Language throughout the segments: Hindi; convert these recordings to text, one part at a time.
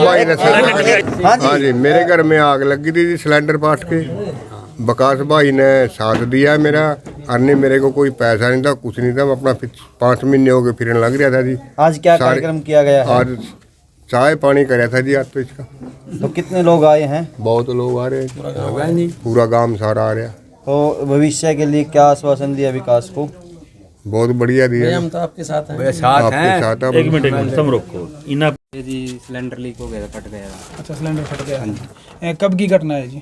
भाई ने हाँ जी, मेरे घर में आग लगी थी सिलेंडर पास के। विकास भाई ने साथ दिया मेरा। अन्य मेरे को कोई पैसा नहीं था, कुछ नहीं था। मैं अपना 5 महीने हो गए फिरने लग रहा था जी। आज क्या कार्यक्रम किया गया है? आज चाय पानी कराया था जी। आज तो इसका तो कितने लोग आए हैं? बहुत लोग आ रहे हैं, पूरा गांव सारा आ रहा। तो भविष्य के लिए क्या आश्वासन दिया विकास को? बहुत बढ़िया दिया। हम तो आपके साथ हैं। साथ हैं। एक मिनट तुम रोको। इना जी सिलेंडर लीक हो गया था, फट गया था। अच्छा, सिलेंडर फट गया। कब की घटना है जी?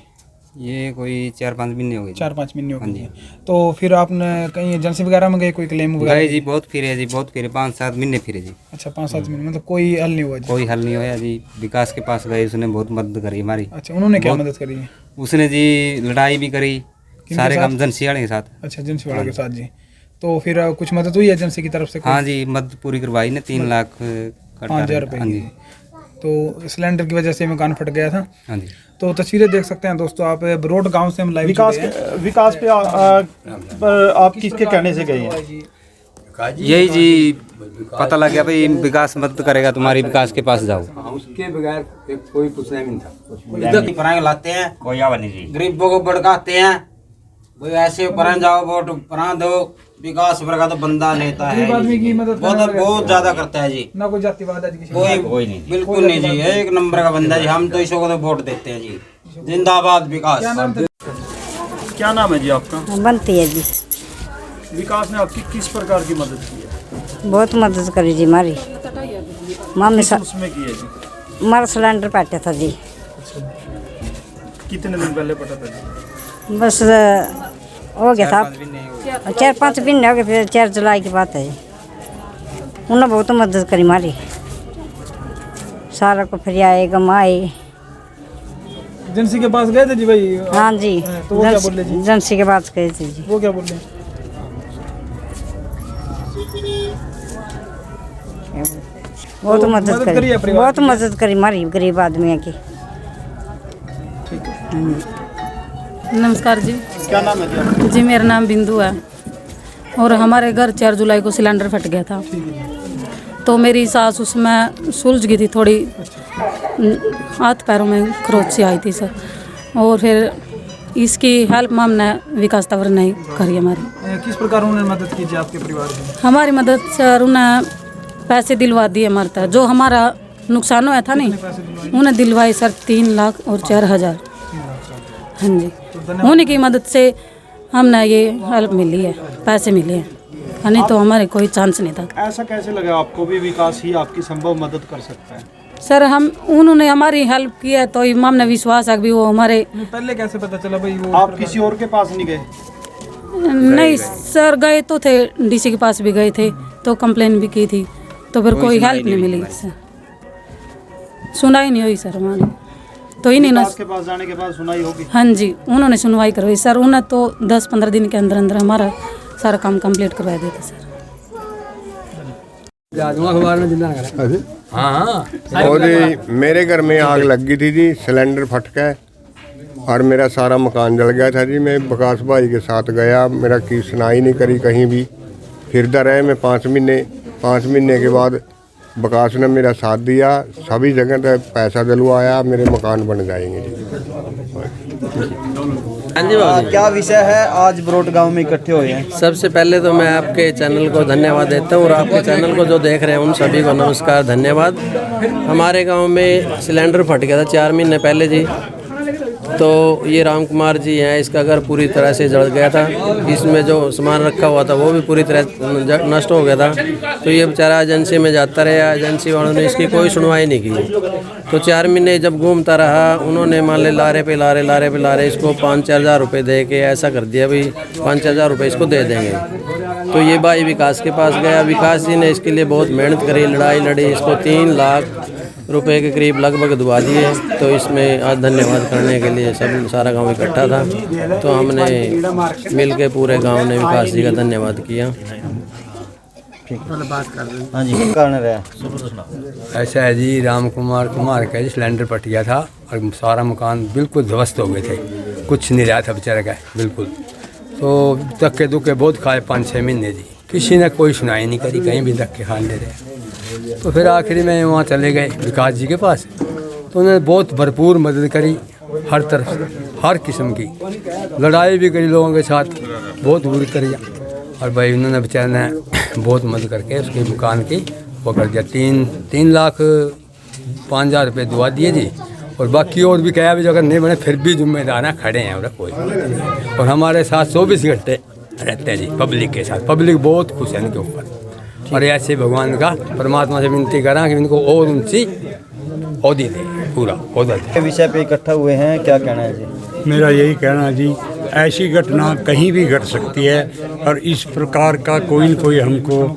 ये कोई 4-5 महीने हो गए। 4-5 महीने हो गए। तो फिर आपने कहीं एजेंसी वगैरह में गए, कोई क्लेम वगैरह? गए जी, बहुत फिरे जी, बहुत फिरे, 5-7 महीने फिरे जी। अच्छा, 5-7 महीने मतलब कोई हल नहीं हुआ जी? कोई हल नहीं होया जी। विकास के पास गए, उसने बहुत मदद करी हमारी। अच्छा, उन्होंने क्या मदद करी है? उसने जी लड़ाई भी करी सारे काम एजेंसी वाले के साथ। अच्छा, एजेंसी वाले के साथ जी। तो फिर कुछ मदद हुई एजेंसी की तरफ से? हाँ जी, मदद पूरी करवाई ने 3 लाख 5,000 रुपये। हाँ जी। तो सिलेंडर की वजह से मकान फट गया था। हाँ जी। तो तस्वीरें देख सकते हैं दोस्तों आप। बरोड गांव से हम लाइव विकास पे आप किसके कहने से गए हैं? यही जी पता लग गया भाई विकास मदद करेगा तुम्हारी, विकास के पास जाओ। उसके बगैर कोई कुछ नहीं मिलता। इधर परांग लाते हैं, कोई आवा नहीं जी। गरीबों को भड़काते हैं, भाई ऐसे परांग जाओ, वोट परांग दो। विकास वर्ग का तो बंदा नेता है, आदमी की मदद बहुत ज्यादा करता है जी। ना कोई जातिवाद है जी? कोई नहीं, बिल्कुल नहीं जी। एक नंबर का बंदा जी। हम तो इसको तो वोट देते हैं जी। जिंदाबाद विकास। क्या नाम है जी आपका? बनती है जी। विकास ने आपकी किस प्रकार की मदद की है? बहुत मदद करी जी हमारी। मामी उसमें की है जी? हमारा सिलेंडर पाटा था जी। कितने दिन पहले पटा था जी? बस हो गया था 4-5 महीने हो गए। फिर 4 जुलाई की बात है जी। उन्होंने बहुत मदद करी हमारी, सारा को फिर आए गमाए। एजेंसी के पास गए थे जी भाई? हाँ जी। तो वो क्या बोले जी? एजेंसी के पास गए थे जी। वो क्या बोले? बहुत मदद करी, बहुत मदद करी हमारी गरीब आदमी की। नमस्कार जी। क्या नाम है जी? मेरा नाम बिंदु है और हमारे घर 4 जुलाई को सिलेंडर फट गया था। तो मेरी सास उसमें सुलझ गई थी थोड़ी, हाथ पैरों में खरोच सी आई थी सर। और फिर इसकी हेल्प हमने विकास तंवर ने करी हमारी। किस प्रकार उन्होंने मदद की जी आपके परिवार की? हमारी मदद सर उन्हें पैसे दिलवा दिए हमारे तक, जो हमारा नुकसान हुआ था नहीं उन्हें दिलवाई सर 3 लाख और 4,000। हाँ जी, उन्हीं की मदद से हमने ये हेल्प मिली है, पैसे मिले हैं, नहीं तो हमारे कोई चांस नहीं था। ऐसा कैसे लगा आपको भी विकास ही आपकी संभव मदद कर सकता है? सर उन्होंने हमारी हेल्प की है तो हमने विश्वास है कि वो हमारे। पहले कैसे पता चला भाई वो? आप किसी और के पास नहीं गए? नहीं सर, गए तो थे, डीसी के पास भी गए थे तो कंप्लेन भी की थी, तो फिर कोई हेल्प नहीं मिली सर, सुनाई नहीं हुई सर हमारी। तो इन्हीं ने के पास जाने के बाद सुनाई होगी? हाँ जी, उन्होंने सुनवाई करवाई सर। उन्हें तो 10-15 दिन के अंदर अंदर हमारा सारा काम कंप्लीट करवा देते सर। और मेरे घर में आग लग गई थी जी, सिलेंडर फट गया और मेरा सारा मकान जल गया था जी। मैं विकास भाई के साथ गया, मेरा की सुनाई नहीं करी कहीं भी। फिरता रहे मैं 5 महीने के बाद विकास ने मेरा साथ दिया, सभी जगह पे पैसा दिलवाया, मेरे मकान बन जाएंगे जी। क्या विषय है आज बरोड गांव में इकट्ठे हुए हैं? सबसे पहले तो मैं आपके चैनल को धन्यवाद देता हूँ और आपके चैनल को जो देख रहे हैं उन सभी को नमस्कार, धन्यवाद। हमारे गांव में सिलेंडर फट गया था 4 महीने पहले जी। तो ये राम कुमार जी हैं, इसका घर पूरी तरह से जल गया था। इसमें जो सामान रखा हुआ था वो भी पूरी तरह नष्ट हो गया था। तो ये बेचारा एजेंसी में जाता रहा, एजेंसी वालों ने इसकी कोई सुनवाई नहीं की। तो 4 महीने जब घूमता रहा, उन्होंने मान ले लारे पे लारे इसको 5-4 हज़ार रुपये दे के ऐसा कर दिया भाई 5-4 हज़ार रुपये इसको दे देंगे। तो ये भाई विकास के पास गया, विकास जी ने इसके लिए बहुत मेहनत करी, लड़ाई लड़ी, इसको 3 लाख रुपए के करीब लगभग दुआ दिए। तो इसमें आज धन्यवाद करने के लिए सारा गांव इकट्ठा था, तो हमने मिल के पूरे गांव ने विकास जी का धन्यवाद किया। हाँ जी, कारण रहा ऐसा है जी, राम कुमार का जी सिलेंडर फट गया था और सारा मकान बिल्कुल ध्वस्त हो गए थे, कुछ नहीं रहा था बेचारे का बिल्कुल। तो धक्के दुक्के बहुत खाए 5-6 महीने जी, किसी ने कोई सुनाई नहीं करी, कहीं भी धक्के खा ले रहे। तो फिर आखिरी में वहाँ चले गए विकास जी के पास, तो उन्होंने बहुत भरपूर मदद करी, हर तरफ से, हर किस्म की लड़ाई भी करी लोगों के साथ, बहुत बुरी करी। और भाई उन्होंने बेचारे ने बहुत मदद करके उसके मकान की वो कर दिया। 3,05,000 रुपये दुआ दिए जी, और बाकी और भी कहा भी जो अगर नहीं बने फिर भी जिम्मेदार हैं, खड़े हैं, और कोई बात नहीं। और हमारे साथ 24 घंटे रहते हैं जी, पब्लिक के साथ। पब्लिक बहुत खुश है इनके ऊपर, और ऐसे भगवान का परमात्मा से विनती करा कि इनको और ऊंची औदी दे, पूरा औदा दे। विषय पे इकट्ठा हुए हैं, क्या कहना है जी? मेरा यही कहना है जी, ऐसी घटना कहीं भी घट सकती है, और इस प्रकार का कोई न कोई हमको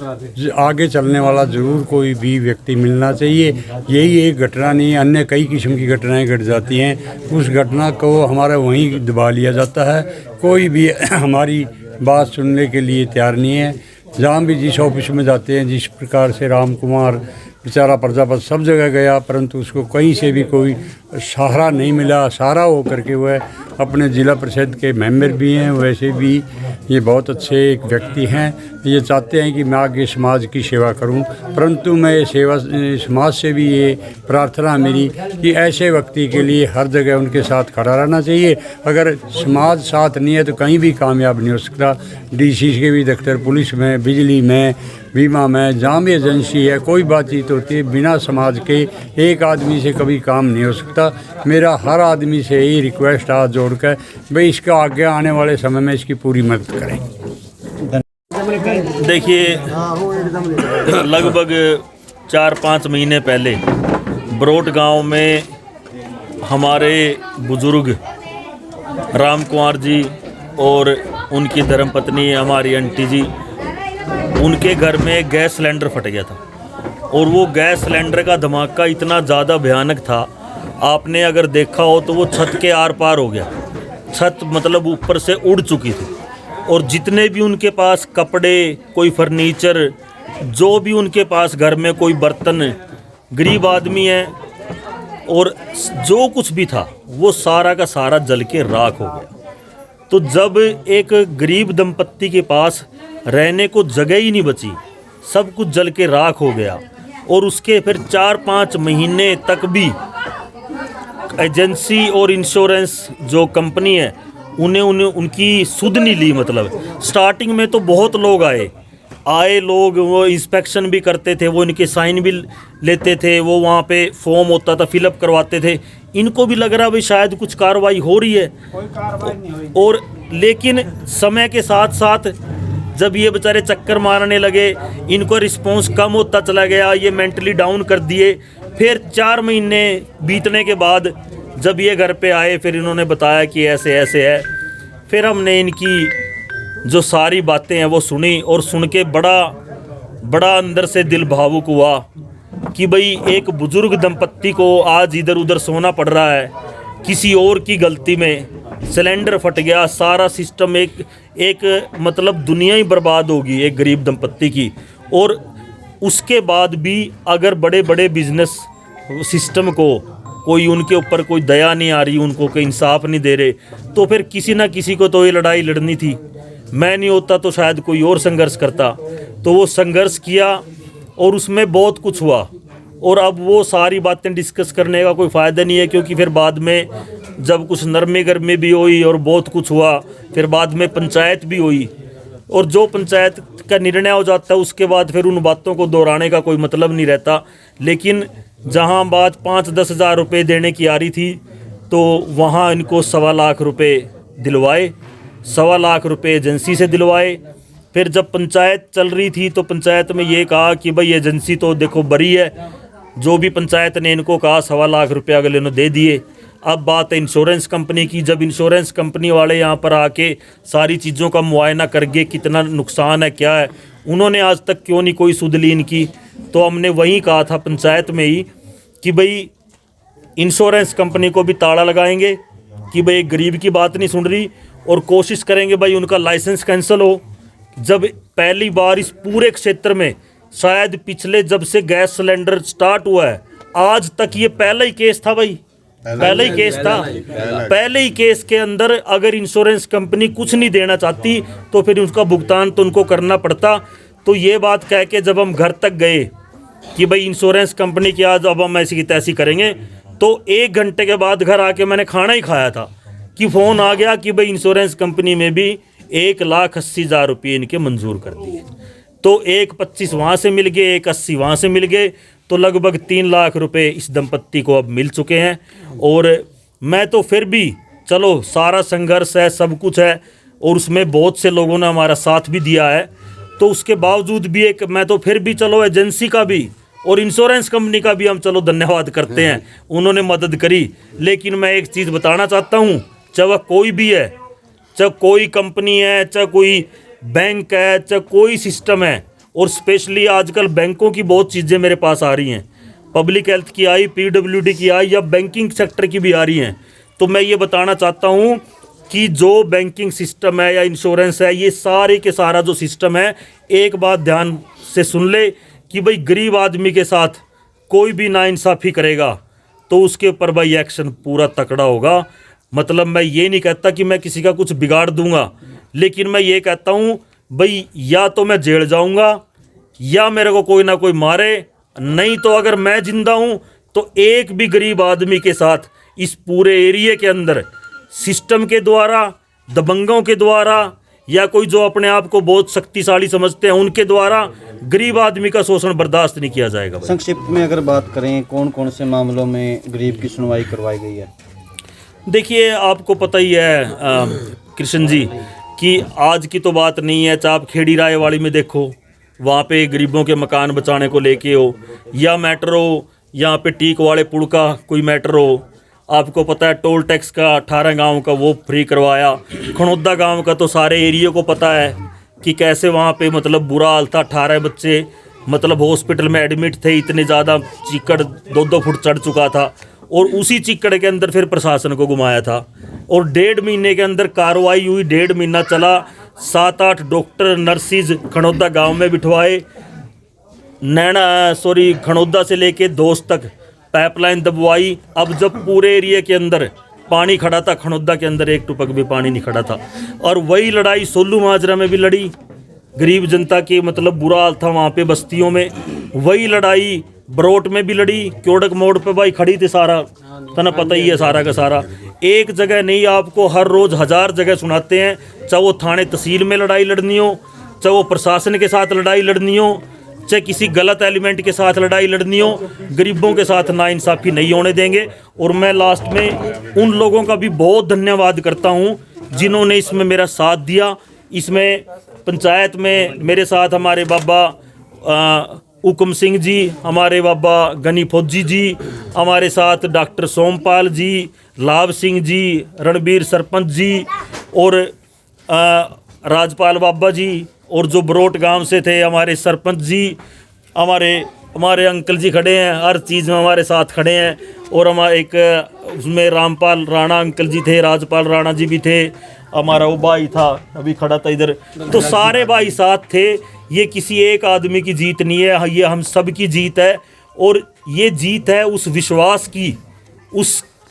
आगे चलने वाला ज़रूर कोई भी व्यक्ति मिलना चाहिए। यही एक घटना नहीं, अन्य कई किस्म की घटनाएं घट जाती हैं, उस घटना को हमारा वहीं दबा लिया जाता है। कोई भी हमारी बात सुनने के लिए तैयार नहीं है। जहाँ भी जिस ऑफिस में जाते हैं, जिस प्रकार से राम कुमार बेचारा प्रजापति सब जगह गया, परंतु उसको कहीं से भी कोई सहारा नहीं मिला। सहारा हो करके वह अपने ज़िला परिषद के मेंबर भी हैं, वैसे भी ये बहुत अच्छे एक व्यक्ति हैं। ये चाहते हैं कि मैं आगे समाज की सेवा करूं, परंतु मैं सेवा समाज से भी ये प्रार्थना मेरी कि ऐसे व्यक्ति के लिए हर जगह उनके साथ खड़ा रहना चाहिए। अगर समाज साथ नहीं है तो कहीं भी कामयाब नहीं हो सकता। डीसी के भी दफ्तर, पुलिस में, बिजली में, बीमा में, जहाँ भी एजेंसी है, कोई बातचीत होती है, बिना समाज के एक आदमी से कभी काम नहीं हो सकता। मेरा हर आदमी से यही रिक्वेस्ट हाथ जोड़कर भाई इसका आगे आने वाले समय में इसकी पूरी मदद करें। देखिए, लगभग 4-5 महीने पहले बरोट गांव में हमारे बुजुर्ग राम कुमार जी और उनकी धर्मपत्नी हमारी आंटी जी, उनके घर में गैस सिलेंडर फट गया था, और वो गैस सिलेंडर का धमाका इतना ज़्यादा भयानक था, आपने अगर देखा हो तो वो छत के आर पार हो गया। छत मतलब ऊपर से उड़ चुकी थी, और जितने भी उनके पास कपड़े, कोई फर्नीचर, जो भी उनके पास घर में कोई बर्तन, गरीब आदमी है, और जो कुछ भी था वो सारा का सारा जल के राख हो गया। तो जब एक गरीब दंपत्ति के पास रहने को जगह ही नहीं बची, सब कुछ जल के राख हो गया, और उसके फिर 4-5 महीने तक भी एजेंसी और इंश्योरेंस जो कंपनी है उन्हें उनकी सुध नहीं ली। मतलब स्टार्टिंग में तो बहुत लोग आए लोग, वो इंस्पेक्शन भी करते थे, वो इनके साइन भी लेते थे, वो वहाँ पे फॉर्म होता था फिलअप करवाते थे। इनको भी लग रहा भाई शायद कुछ कार्रवाई हो रही है, और लेकिन समय के साथ साथ जब ये बेचारे चक्कर मारने लगे, इनको रिस्पॉन्स कम होता चला गया, ये मेंटली डाउन कर दिए। फिर 4 महीने बीतने के बाद जब ये घर पे आए, फिर इन्होंने बताया कि ऐसे ऐसे है। फिर हमने इनकी जो सारी बातें हैं वो सुनी, और सुन के बड़ा अंदर से दिल भावुक हुआ कि भाई एक बुजुर्ग दंपत्ति को आज इधर उधर सोना पड़ रहा है, किसी और की गलती में सिलेंडर फट गया, सारा सिस्टम एक मतलब दुनिया ही बर्बाद होगी एक गरीब दंपत्ति की। और उसके बाद भी अगर बड़े बड़े बिजनेस सिस्टम को कोई उनके ऊपर कोई दया नहीं आ रही, उनको कोई इंसाफ नहीं दे रहे, तो फिर किसी ना किसी को तो ये लड़ाई लड़नी थी। मैं नहीं होता तो शायद कोई और संघर्ष करता। तो वो संघर्ष किया और उसमें बहुत कुछ हुआ, और अब वो सारी बातें डिस्कस करने का कोई फ़ायदा नहीं है, क्योंकि फिर बाद में जब कुछ नरमी गरमी भी हुई और बहुत कुछ हुआ, फिर बाद में पंचायत भी हुई, और जो पंचायत का निर्णय हो जाता है उसके बाद फिर उन बातों को दोहराने का कोई मतलब नहीं रहता। लेकिन जहां बात 5-10 हज़ार रुपये देने की आ रही थी, तो वहां इनको 1.25 लाख रुपये दिलवाए, 1.25 लाख रुपये एजेंसी से दिलवाए। फिर जब पंचायत चल रही थी तो पंचायत में ये कहा कि भाई एजेंसी तो देखो बरी है, जो भी पंचायत ने इनको कहा 1.25 लाख रुपये अगले ने दे दिए। अब बात है इंश्योरेंस कंपनी की। जब इंश्योरेंस कंपनी वाले यहाँ पर आके सारी चीज़ों का मुआयना करके कितना नुकसान है क्या है, उन्होंने आज तक क्यों नहीं कोई सुध ली इनकी। तो हमने वहीं कहा था पंचायत में ही कि भाई इंश्योरेंस कंपनी को भी ताला लगाएंगे कि भाई गरीब की बात नहीं सुन रही, और कोशिश करेंगे भाई उनका लाइसेंस कैंसिल हो। जब पहली बार इस पूरे क्षेत्र में शायद पिछले जब से गैस सिलेंडर स्टार्ट हुआ है आज तक ये पहला ही केस था भाई, पहले ही केस था। पहले ही केस के अंदर अगर इंश्योरेंस कंपनी कुछ नहीं देना चाहती तो फिर उसका भुगतान तो उनको करना पड़ता। तो ये बात कह के जब हम घर तक गए कि भाई इंश्योरेंस कंपनी की आज अब हम ऐसी की तैसी करेंगे, तो 1 घंटे के बाद घर आके मैंने खाना ही खाया था कि फ़ोन आ गया कि भाई इंश्योरेंस कंपनी में भी 1,80,000 रुपये इनके मंजूर कर दिए। तो 1,25,000 वहाँ से मिल गए, 1,80,000 वहाँ से मिल गए, तो लगभग 3 लाख रुपए इस दंपत्ति को अब मिल चुके हैं। और मैं तो फिर भी चलो सारा संघर्ष है, सब कुछ है, और उसमें बहुत से लोगों ने हमारा साथ भी दिया है, तो उसके बावजूद भी एक मैं तो फिर भी चलो एजेंसी का भी और इंश्योरेंस कंपनी का भी हम चलो धन्यवाद करते हैं, उन्होंने मदद करी। लेकिन मैं एक चीज़ बताना चाहता हूँ, चाहे वह कोई भी है, चाहे कोई कंपनी है, चाहे कोई बैंक है, चाहे कोई सिस्टम है, और स्पेशली आजकल बैंकों की बहुत चीज़ें मेरे पास आ रही हैं, पब्लिक हेल्थ की आई, PWD की आई, या बैंकिंग सेक्टर की भी आ रही हैं। तो मैं ये बताना चाहता हूँ कि जो बैंकिंग सिस्टम है या इंश्योरेंस है, ये सारे के सारा जो सिस्टम है, एक बात ध्यान से सुन ले कि भाई गरीब आदमी के साथ कोई भी नाइंसाफ़ी करेगा तो उसके ऊपर भाई एक्शन पूरा तकड़ा होगा। मतलब मैं ये नहीं कहता कि मैं किसी का कुछ बिगाड़ दूंगा, लेकिन मैं ये कहता हूँ भाई या तो मैं जेल जाऊंगा या मेरे को कोई ना कोई मारे, नहीं तो अगर मैं जिंदा हूँ तो एक भी गरीब आदमी के साथ इस पूरे एरिया के अंदर सिस्टम के द्वारा, दबंगों के द्वारा, या कोई जो अपने आप को बहुत शक्तिशाली समझते हैं उनके द्वारा गरीब आदमी का शोषण बर्दाश्त नहीं किया जाएगा। संक्षिप्त में अगर बात करें, कौन कौन से मामलों में गरीब की सुनवाई करवाई गई है? देखिए, आपको पता ही है कृष्ण जी कि आज की तो बात नहीं है, चाहे आप खेड़ी राय वाली में देखो, वहाँ पे गरीबों के मकान बचाने को लेके हो, या मैटर हो यहाँ पे टीक वाले पुल का कोई मैटर हो, आपको पता है टोल टैक्स का 18 गांव का वो फ्री करवाया। खणौदा गांव का तो सारे एरिया को पता है कि कैसे वहाँ पे मतलब बुरा हाल था, 18 बच्चे मतलब हॉस्पिटल में एडमिट थे, इतने ज़्यादा चिक्कड़ 2-2 फुट चढ़ चुका था, और उसी चिक्कड़ के अंदर फिर प्रशासन को घुमाया था, और 1.5 महीने के अंदर कार्रवाई हुई, 1.5 महीना चला, 7-8 डॉक्टर नर्सिस खणौदा गांव में बिठवाए, खणौदा से लेके दोस्त तक पाइपलाइन दबवाई। अब जब पूरे एरिया के अंदर पानी खड़ा था, खणौदा के अंदर एक टुपक भी पानी नहीं खड़ा था। और वही लड़ाई सोलू माजरा में भी लड़ी, गरीब जनता की मतलब बुरा हाल था वहाँ पे बस्तियों में। वही लड़ाई बरोट में भी लड़ी, क्योड़क मोड़ पे भाई खड़ी थी, सारा तना पता ही है सारा का सारा। एक जगह नहीं, आपको हर रोज़ 1000 जगह सुनाते हैं, चाहे वो थाने तहसील में लड़ाई लड़नी हो, चाहे वो प्रशासन के साथ लड़ाई लड़नी हो, चाहे किसी गलत एलिमेंट के साथ लड़ाई लड़नी हो, गरीबों के साथ नाइंसाफ़ी नहीं होने देंगे। और मैं लास्ट में उन लोगों का भी बहुत धन्यवाद करता हूं जिन्होंने इसमें मेरा साथ दिया। इसमें पंचायत में मेरे साथ हमारे बाबा हुक्म सिंह जी, हमारे बाबा गनी फौजी जी, हमारे साथ डॉक्टर सोमपाल जी, लाभ सिंह जी, रणबीर सरपंच जी, और राजपाल बाबा जी, और जो बरोट गांव से थे हमारे सरपंच जी, हमारे अंकल जी खड़े हैं, हर चीज़ में हमारे साथ खड़े हैं। और हमारे एक उसमें रामपाल राणा अंकल जी थे, राजपाल राणा जी भी थे, हमारा वो भाई था अभी खड़ा था इधर, तो सारे भाई साथ थे। ये किसी एक आदमी की जीत नहीं है, ये हम सब की जीत है। और ये जीत है उस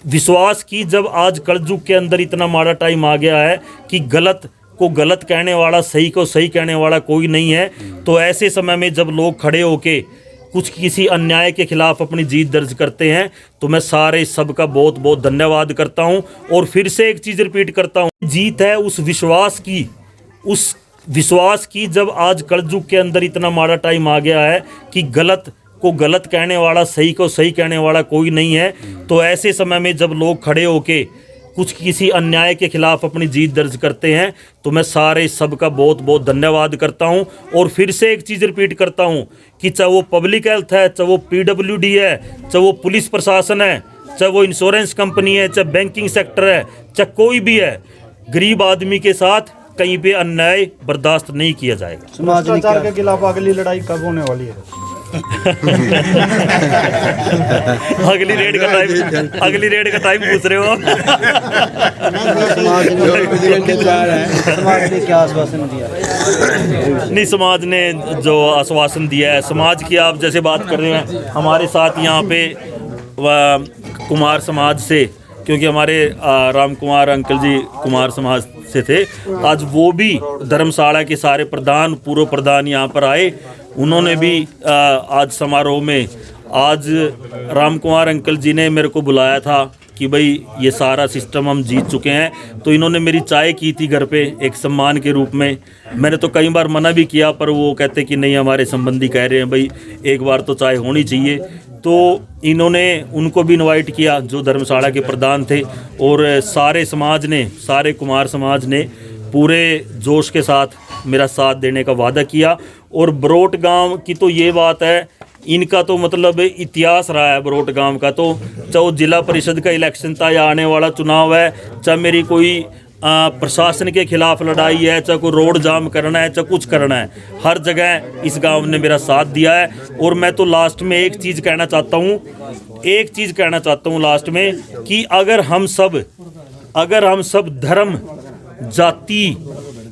विश्वास की जब आज कलयुग के अंदर इतना माड़ा टाइम आ गया है कि गलत को गलत कहने वाला, सही को सही कहने वाला कोई नहीं है। तो ऐसे समय में जब लोग खड़े होके कुछ किसी अन्याय के खिलाफ अपनी जीत दर्ज करते हैं, तो मैं सारे सबका बहुत बहुत धन्यवाद करता हूं। और फिर से एक चीज़ रिपीट करता हूं, जीत है उस विश्वास की जब आज कलयुग के अंदर इतना माड़ा टाइम आ गया है कि गलत को गलत कहने वाला, सही को सही कहने वाला कोई नहीं है। तो ऐसे समय में जब लोग खड़े होके कुछ किसी अन्याय के खिलाफ अपनी जीत दर्ज करते हैं, तो मैं सारे सबका बहुत बहुत धन्यवाद करता हूं। और फिर से एक चीज़ रिपीट करता हूं कि चाहे वो पब्लिक हेल्थ है, चाहे वो PWD है, चाहे वो पुलिस प्रशासन है, चाहे वो इंश्योरेंस कंपनी है, चाहे बैंकिंग सेक्टर है, चाहे कोई भी है, गरीब आदमी के साथ कहीं पे अन्याय बर्दाश्त नहीं किया जाएगा। भ्रष्टाचार के खिलाफ अगली लड़ाई कब होने वाली है? अगली रेड का टाइम पूछ रहे हो? समाज ने क्या आश्वासन दिया? नहीं, समाज ने जो आश्वासन दिया है, समाज की आप जैसे बात कर रहे हैं, हमारे साथ यहाँ पे कुमार समाज से, क्योंकि हमारे राम कुमार अंकल जी कुमार समाज से थे, आज वो भी धर्मशाला के सारे प्रधान, पूर्व प्रधान यहाँ पर आए। उन्होंने भी आज समारोह में आज राम कुमार अंकल जी ने मेरे को बुलाया था कि भाई ये सारा सिस्टम हम जीत चुके हैं, तो इन्होंने मेरी चाय की थी घर पे एक सम्मान के रूप में। मैंने तो कई बार मना भी किया, पर वो कहते कि नहीं, हमारे संबंधी कह रहे हैं भाई एक बार तो चाय होनी चाहिए। तो इन्होंने उनको भी इनवाइट किया जो धर्मशाला के प्रधान थे, और सारे समाज ने, सारे कुमार समाज ने पूरे जोश के साथ मेरा साथ देने का वादा किया। और बरोट गांव की तो ये बात है, इनका तो मतलब इतिहास रहा है बरोट गांव का। तो चाहे जिला परिषद का इलेक्शन था या आने वाला चुनाव है, चाहे मेरी कोई प्रशासन के खिलाफ लड़ाई है, चाहे कोई रोड जाम करना है, चाहे कुछ करना है, हर जगह इस गांव ने मेरा साथ दिया है। और मैं तो लास्ट में एक चीज़ कहना चाहता हूँ लास्ट में, कि अगर हम सब धर्म, जाति,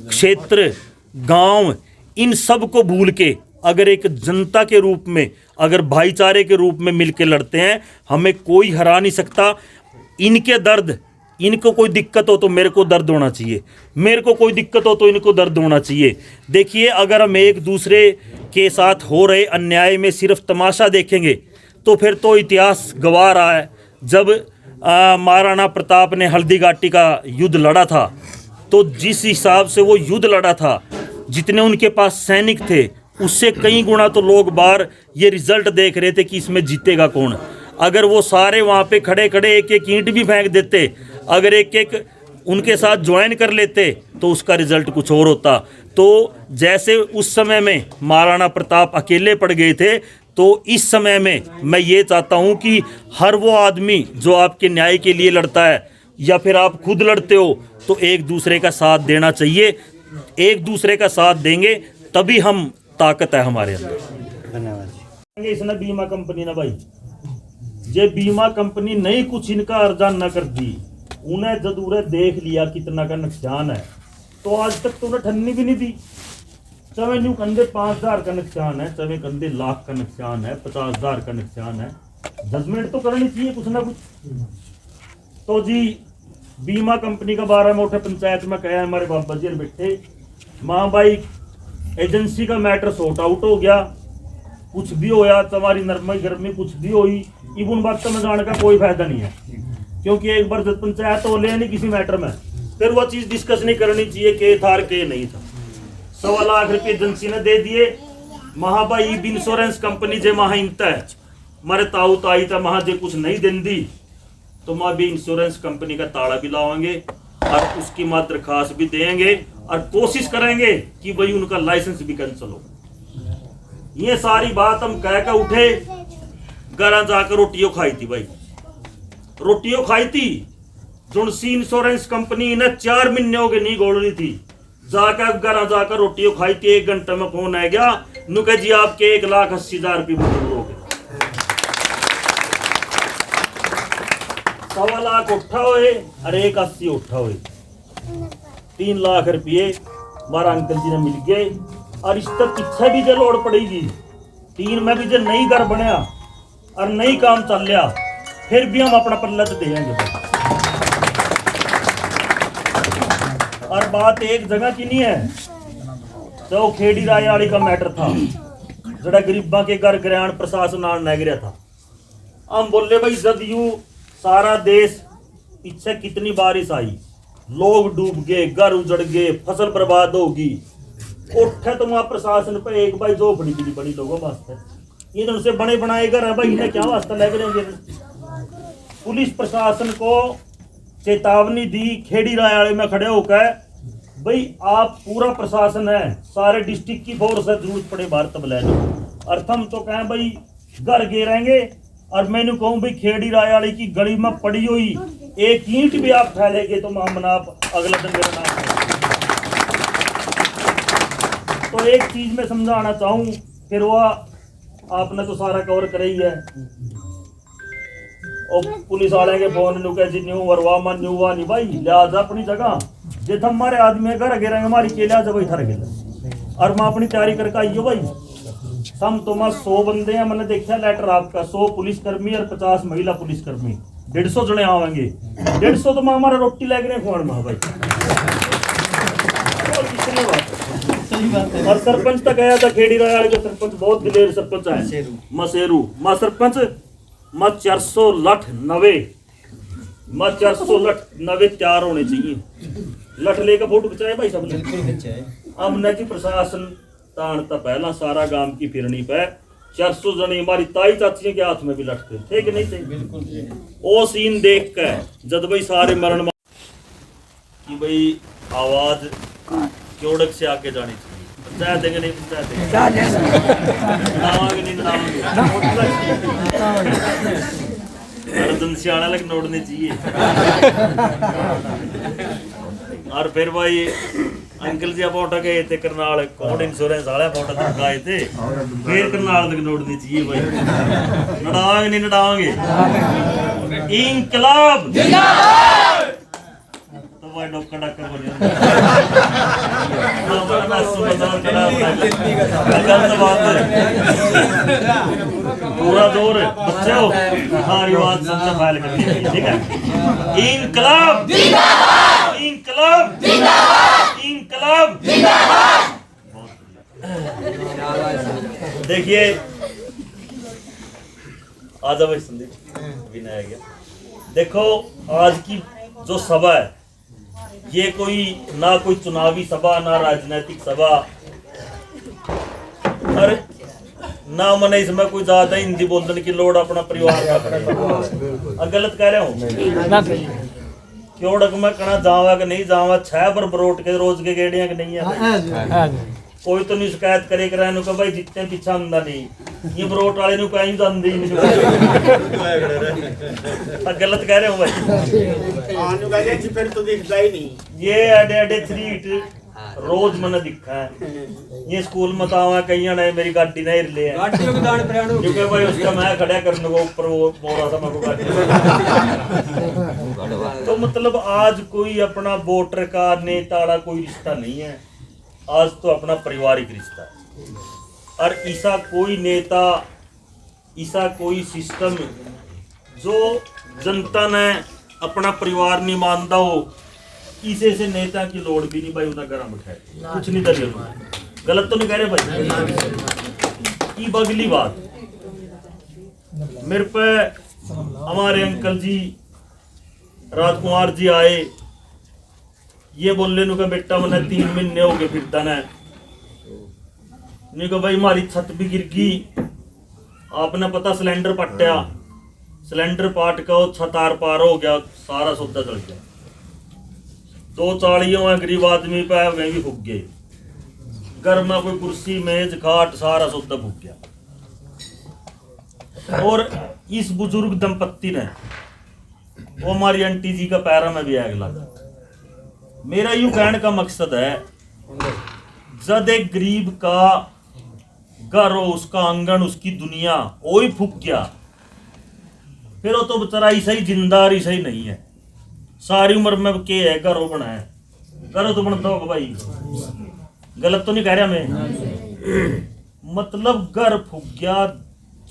क्षेत्र, गांव, इन सब को भूल के अगर एक जनता के रूप में, अगर भाईचारे के रूप में मिलकर लड़ते हैं, हमें कोई हरा नहीं सकता। इनके दर्द, इनको कोई दिक्कत हो तो मेरे को दर्द होना चाहिए, मेरे को कोई दिक्कत हो तो इनको दर्द होना चाहिए। देखिए, अगर हम एक दूसरे के साथ हो रहे अन्याय में सिर्फ तमाशा देखेंगे तो फिर तो इतिहास गवाह रहा है। जब महाराणा प्रताप ने हल्दी घाटी का युद्ध लड़ा था, तो जिस हिसाब से वो युद्ध लड़ा था, जितने उनके पास सैनिक थे, उससे कई गुना तो लोग बाहर ये रिजल्ट देख रहे थे कि इसमें जीतेगा कौन। अगर वो सारे वहाँ पे खड़े खड़े एक एक ईंट भी फेंक देते, अगर एक एक उनके साथ ज्वाइन कर लेते, तो उसका रिजल्ट कुछ और होता। तो जैसे उस समय में महाराणा प्रताप अकेले पड़ गए थे, तो इस समय में मैं ये चाहता हूँ कि हर वो आदमी जो आपके न्याय के लिए लड़ता है, या फिर आप खुद लड़ते हो, तो एक दूसरे का साथ देना चाहिए। एक दूसरे का साथ देंगे तभी हम ताकत है हमारे अंदर। धन्यवाद। इसने बीमा कंपनी ना भाई, जे बीमा कंपनी नहीं कुछ इनका अर्जा न कर दी, उन्हें जरूर देख लिया कितना का नुकसान है, तो आज तक तो उन्हें ठन्नी भी नहीं दी। चाहे न्यू कंधे 5,000 का नुकसान है, चाहे कंधे लाख का नुकसान है, 50,000 का नुकसान है, जजमेंट तो करनी चाहिए कुछ ना कुछ। तो जी बीमा कंपनी का बारे में उठे पंचायत में कहा, हमारे बाबा जी बैठे, माँ भाई एजेंसी का मैटर सॉर्ट आउट हो गया, कुछ भी होया, तुम्हारी नरमी गर्मी कुछ भी हुई, इवन बात में जाने का कोई फायदा नहीं है, क्योंकि एक बार जब पंचायत हो ले नहीं किसी मैटर में, फिर वो चीज़ डिस्कस नहीं करनी चाहिए कि था के नहीं था। 1.25 लाख रुपये एजेंसी ने दे दिए। महाबाई इंश्योरेंस कंपनी जे महा इंता है, मारे ताऊ ताई था महा जे कुछ नहीं दिन दी, तो माँ भी इंश्योरेंस कंपनी का ताला भी लावांगे और उसकी माँ दरखास्त भी देंगे और कोशिश करेंगे कि भाई उनका लाइसेंस भी कैंसिल हो। ये सारी बात हम कह कर उठे, घर जाकर रोटियों खाई थी भाई, रोटियों खाई थी। जुनसी इंश्योरेंस कंपनी ने 4 महीने हो गए नहीं गोल रही थी, जाकर घर जाकर रोटियों खाई थी। 1 घंटे में फोन आ गया, नुके जी आपके 1,80,000 रुपये मंजूर हो गए। 1.25 लाख उठा हुए और 1,80 उठा हुए, 3 लाख रुपये हमारा अंकल जी ने मिल गए। और इस तक पीछे भी जो लोड़ पड़ेगी, 3 में भी जो नई घर बनया और नई काम चल लिया, फिर भी हम अपना पल्ला तो देंगे। और बात एक जगह की नहीं है, तो खेड़ी रायवाड़ी का मैटर था, जरा गरीबा के घर ग्रहण प्रशासन आन नहीं गया था। हम बोले भाई जब यू सारा देश पीछे कितनी बारिश आई, लोग डूब गए, घर उजड़ गए, फसल बर्बाद होगी, उठे तो वहां प्रशासन पे एक भाई जो बड़ी बड़ी बड़ी लोगों वास्ते ये तो उनसे बने बनाए घर है भाई, इन्हें क्या वास्ता ले करेंगे। पुलिस प्रशासन को चेतावनी दी, खेड़ी रायवाड़ी में खड़े होकर, भाई आप पूरा प्रशासन है, सारे डिस्ट्रिक्ट की फोर्स है, जरूरत पड़े बाहर तब ले लो। और हम तो कहें भाई घर गे रहेंगे, और मैंने कहूँ भाई खेड़ी रायवाड़ी की गली में पड़ी हुई एक ईंट भी आप फैलेंगे तो हम आप अगला दिन मेरा नाम। तो एक चीज मैं समझाना चाहूँ, फिर वो आपने तो सारा कवर कर ही है, और पुलिस वाले के फोन नुके जी न्यू वरवा मन न्यू हुआ नहीं भाई, लिहाजा अपनी जगह जे हमारे आदमी घर गिर हमारी के लिहाजा भाई थर गए। और मैं अपनी तैयारी करके आइयो भाई, हम तो 100 बंदे हैं, मैंने देखा लेटर आपका, 100 पुलिसकर्मी और 50 महिला पुलिसकर्मी, 150 जने आवेंगे। 150 तो मैं हमारा रोटी लेके नहीं खुआन भाई, तो कितनी बात है। और सरपंच तक गया था खेड़ी राय वाले जो सरपंच बहुत दिलेर सरपंच है मसेरू मां सरपंच मां 490 मां 490 तैयार होने चाहिए लठ लेकर फोटो खिंचाए भाई सब ने हमने जी प्रशासन तान था पहला सारा गांव की फिरनी पे 400 जने हमारी ताई चाची के हाथ में भी लटके थे कि नहीं थे बिल्कुल वो सीन देख कर जब भाई सारे मरण कि भाई आवाज क्योड़क से आके जानी चाहिए पंचायत देंगे नहीं पंचायत देंगे अर्जुन सियाना लग नोड़ने चाहिए और फिर भाई अंकल जी फोटो गए थे करनाल कौन इंश्योरेंस वाले फोटो गए थे फिर करनाल तक नोड़नी चाहिए भाई नड़ावांगे नहीं नड़ावांगे इंकलाब तो भाई डॉक्टर डॉक्टर बोलिए पूरा जोर है बच्चे हो हमारी बात सबसे फाइल करनी है ठीक है इंकलाब इंकलाब इंकलाब देखिए आजा भाई संदीप विनय आ गया देखो आज की जो सभा है ये कोई ना कोई चुनावी सभा ना राजनीतिक सभा और ना मैंने इसमें कोई ज्यादा हिंदी बोलने की लोड़ अपना परिवार का गलत कह रहा हूँ क्यों मैं कहना जावा कि नहीं जावा 6 पर बरोट के रोज के गेड़िया कि नहीं है कोई तो नहीं शिकायत करे कराने को भाई जितने पीछा होंगे नहीं ये बरोट वाले नु कहीं जांदी नहीं गलत कह रहे हो भाई आनु का जी फिर तो दिखता ही नहीं ये एडे एडे थ्रीट रोज मैंने दिखा है ये स्कूल में तावा कहीं ने मेरी गाड़ी नहीं ले है गाड़ियों के दान प्राणों क्योंकि भाई उसका मैं खड़ा करने को ऊपर वो मोरा था मैं को गाड़ी तो मतलब आज कोई अपना वोटर का नेता कोई रिश्ता नहीं है आज तो अपना पारिवारिक रिश्ता है और ऐसा कोई नेता ऐसा कोई सिस्टम जो जनता ने अपना परिवार नहीं मानता हो इसे से नेता की लोड़ भी नहीं भाई उन्हें घर बैठाए कुछ नहीं करिए गलत तो नहीं कह रहे भाई ये अगली बात मेरे पे हमारे अंकल जी राजकुमार जी आए ये बोलने नु का बेटा मैंने 3 महीने हो गए फिरता ने नहीं को भाई हमारी छत भी गिर गई आपने पता सिलेंडर पट्टिया सिलेंडर पाट का छत आर पार हो गया सारा सौदा चल गया 2 चालियों है गरीब आदमी पे वहीं भी फूक गए घर में कोई कुर्सी मेज खाट सारा सौदा फूक गया और इस बुजुर्ग दंपत्ति ने वो हमारी आंटी जी का पैरा में भी आग लगा मेरा यूं कहने का मकसद है जब एक गरीब का घर हो उसका आंगन उसकी दुनिया वो ही फूक गया फिर वो तो बेचारा ऐसा ही जिंदा और ऐसा ही नहीं है सारी उम्र में के है घर बना है घर तो बनता होगा भाई गलत तो नहीं कह रहा मैं मतलब घर फूक गया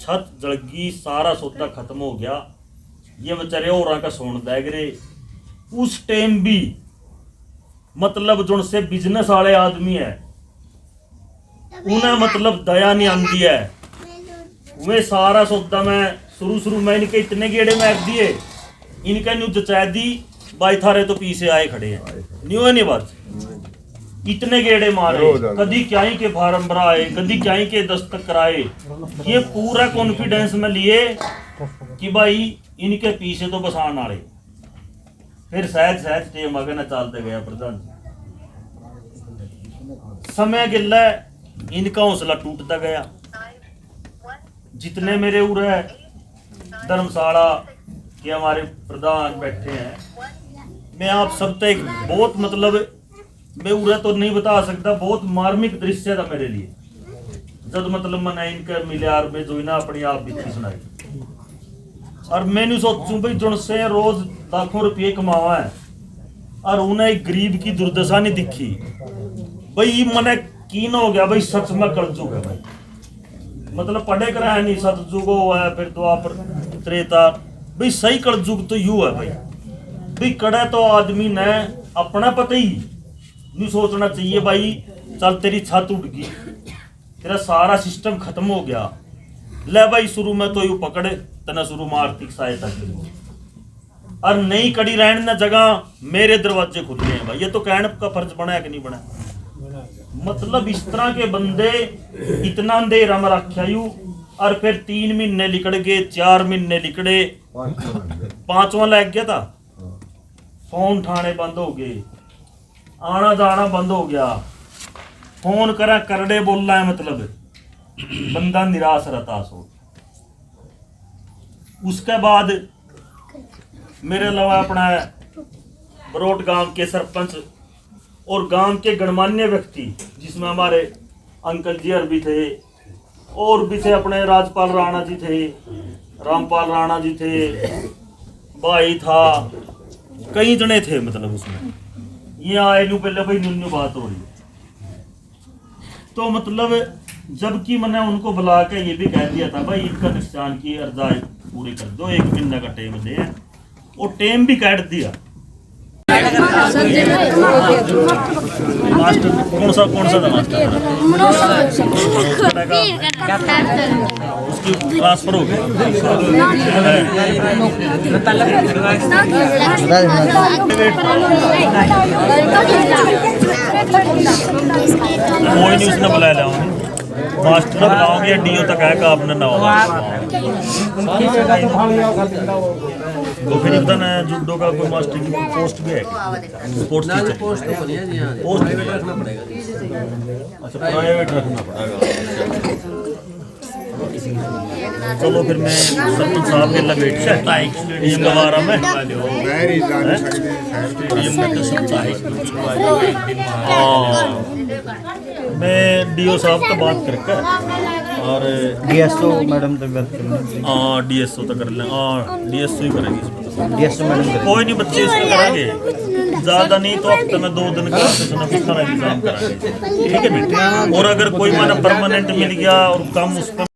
छत जल गई सारा सौदा खत्म हो गया ये बेचारे और का सोन देग रहे उस टाइम भी मतलब जो से बिजनेस वाले आदमी है उन्हें मतलब दया नहीं आती है वे सारा सौदा मैं शुरू में इनके इतने गेड़े में दिए इनका न्यू जचा दी भाई थारे तो पीछे आए खड़े हैं न्यू है नहीं बात इतने गेड़े मारे कदी क्या ही के फार्म भराए कदी क्या ही के दस्तक कराए ये पूरा कॉन्फिडेंस में लिए कि भाई इनके पीछे तो बसान वाले फिर सहज टेम आगे ना चलते गया प्रधान समय गिल्ला इनका हौसला टूटता गया जितने मेरे उरे धर्मशाला के हमारे प्रधान बैठे हैं मैं आप सब तक बहुत मतलब मैं उरे तो नहीं बता सकता बहुत मार्मिक दृश्य था मेरे लिए जब मतलब मैंने इनका मिलियार में जो ना अपनी आप बीती सुनाई और मैंने सोचूं भाई जो से रोज लाखों रुपये कमावा है और उन्हें एक गरीब की दुर्दशा नहीं दिखी भाई मैंने कीन हो गया भाई सच में कलजुग है भाई मतलब पढ़े करा है नहीं सतयुग हुआ है फिर द्वापर त्रेता भाई सही कलजुग तो यू है भाई कड़ा तो आदमी ने अपना पता ही नहीं सोचना चाहिए भाई चल तेरी छत उड़ गई, तेरा सारा सिस्टम खत्म हो गया, ले भाई शुरू में तो यू पकड़े तना शुरू में आर्थिक सहायता की, और नई कड़ी रहने न जगह मेरे दरवाजे खुल गए हैं भाई। ये तो कहने का फर्ज बना है कि नहीं बना? मतलब इस तरह के बंदे इतना अंधेरा में रखा यू, और फिर 3 महीने लिकड़ गए, 4 महीने लिकड़े, 5वां लग गया था, फोन उठाने बंद हो गए, आना जाना बंद हो गया, फोन करा करड़े बोल रहा है, मतलब बंदा निराश रहता सो। उसके बाद मेरे अलावा अपना बरोट गांव के सरपंच और गांव के गणमान्य व्यक्ति, जिसमें हमारे अंकल जी अरबी थे, और भी थे, अपने राजपाल राणा जी थे, रामपाल राणा जी थे, भाई था, कई जने थे, मतलब उसमें ये आए नू पहले भाई न्यू बात हो रही। तो मतलब जबकि मैंने उनको बुला के ये भी कह दिया था भाई इनका नुकसान की अर्जाई पूरी कर दो, 1 महीने का टाइम दे, और टाइम भी काट दिया। मास्टर कौन सा था मास्टर? उसकी ट्रांसफर हो गया। कोई नहीं, उसने बुलाया लाऊंगी, मास्टर ने बुलाओगे, डीओ तक आएगा आपने ना होगा। तो फिर इतना नया जुडो का कोई मास्टर की पोस्ट भी है, स्पोर्ट्स टीचर पोस्ट रखना पड़ेगा। अच्छा, प्राइवेट रखना पड़ेगा। चलो फिर मैं सरपंच साहब के लगे टीम दोबारा में मैं डीओ साहब तो बात करके और डीएसओ मैडम तक बात करेंगे। हाँ डीएसओ तो कर लें, हाँ डीएसओ ही करेंगे इसमें। डीएसओ मैडम कोई नहीं, बच्चे इसमें करेंगे, ज़्यादा नहीं तो हफ्ते में 2 दिन का इंतजाम कराएंगे, ठीक है। और अगर कोई माना परमानेंट मिल गया और कम उस पर